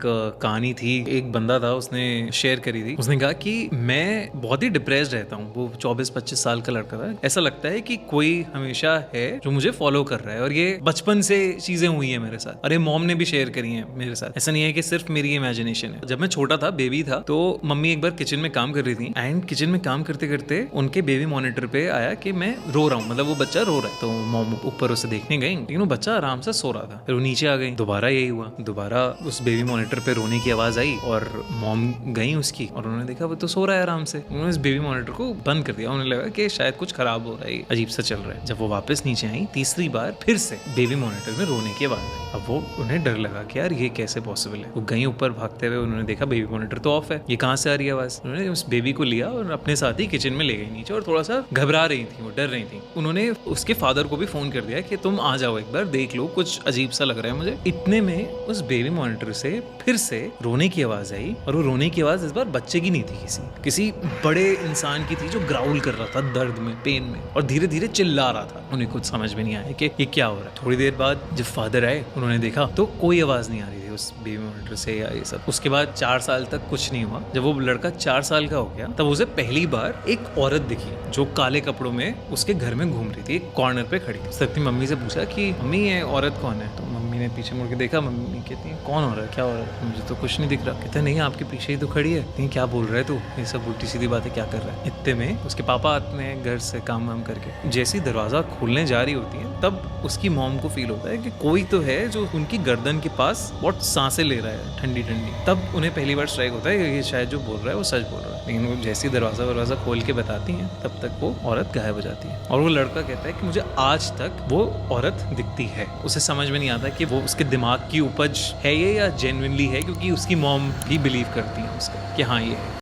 कहानी थी, एक बंदा था, उसने शेयर करी थी। उसने कहा कि मैं बहुत ही डिप्रेस्ड रहता हूँ। वो 24-25 साल का लड़का था। ऐसा लगता है कि कोई हमेशा है जो मुझे फॉलो कर रहा है, और ये बचपन से चीजें हुई है मेरे साथ। अरे मॉम ने भी शेयर करी है मेरे साथ। ऐसा नहीं है कि सिर्फ मेरी इमेजिनेशन है। जब मैं छोटा था, बेबी था, तो मम्मी एक बार किचन में काम कर रही थी, एंड किचन में काम करते करते उनके बेबी मॉनिटर पे आया कि मैं रो रहा हूँ, मतलब वो बच्चा रो रहा है। तो मॉम ऊपर उसे देखने गई, लेकिन वो बच्चा आराम से सो रहा था। फिर वो नीचे आ गई, दोबारा यही हुआ, दोबारा उस बेबी मॉनिटर पे रोने की आवाज आई, और मॉम गई उसकी, और उन्होंने देखा वो तो सो रहा है आराम से। उन्होंने इस बेबी मॉनिटर को बंद कर दिया। उन्हें लगा कि शायद कुछ खराब हो रहा है, अजीब सा चल रहा है। जब वो वापस नीचे आई तीसरी बार, फिर से बेबी मॉनिटर में रोने की आवाज आई। अब वो उन्हें डर लगा कि यार ये कैसे पॉसिबल है। वो गई ऊपर भागते हुए, उन्होंने देखा बेबी मॉनिटर तो ऑफ है, ये कहाँ से आ रही है आवाज। उन्होंने उस बेबी को लिया और अपने साथ ही किचन में ले गई नीचे, और थोड़ा सा घबरा रही थी, वो डर रही थी। उन्होंने उसके फादर को भी फोन कर दिया कि तुम आ जाओ, एक बार देख लो, कुछ अजीब सा लग रहा है मुझे। इतने में उस बेबी मॉनिटर से फिर से रोने की आवाज आई, और वो रोने की आवाज इस बार बच्चे की नहीं थी, किसी बड़े इंसान की थी जो ग्राउल कर रहा था दर्द में, पेन में, और धीरे धीरे चिल्ला रहा था। उन्हें कुछ समझ में नहीं आया कि ये क्या हो रहा है। थोड़ी देर बाद जब फादर आए, उन्होंने देखा तो कोई आवाज नहीं आ रही थी उस बेबी मॉनिटर से या ये सब। उसके बाद 4 साल तक कुछ नहीं हुआ। जब वो लड़का 4 साल का हो गया, तब उसे पहली बार एक औरत दिखी जो काले कपड़ों में उसके घर में घूम रही थी, एक कॉर्नर पे खड़ी। उसने अपनी मम्मी से पूछा कि मम्मी ये औरत कौन है। तो मम्मी ने पीछे मुड़ के देखा, मम्मी कहती है कौन हो रहा है, क्या हो रहा है, मुझे तो कुछ नहीं दिख रहा। कहते नहीं आपके पीछे ही तो खड़ी है। नहीं क्या बोल रहा है तू, ये सब उल्टी सीधी बातें क्या कर रहा है। इतने में उसके पापा आते हैं घर से काम वाम करके। जैसी दरवाजा खोलने जा रही होती है, तब उसकी मॉम को फील होता है कि कोई तो है जो उनकी गर्दन के पास बहुत सांसें ले रहा है ठंडी ठंडी। तब उन्हें पहली बार स्ट्राइक होता है कि ये शायद जो बोल रहा है वो सच बोल रहा है। लेकिन वो जैसी दरवाजा खोल के बताती हैं, तब तक वो औरत गायब हो जाती है। और वो लड़का कहता है कि मुझे आज तक वो औरत दिखती है। उसे समझ में नहीं आता कि वो उसके दिमाग की उपज है ये या जेन्युइनली है, क्योंकि उसकी मॉम भी बिलीव करती है उसको कि हाँ ये है।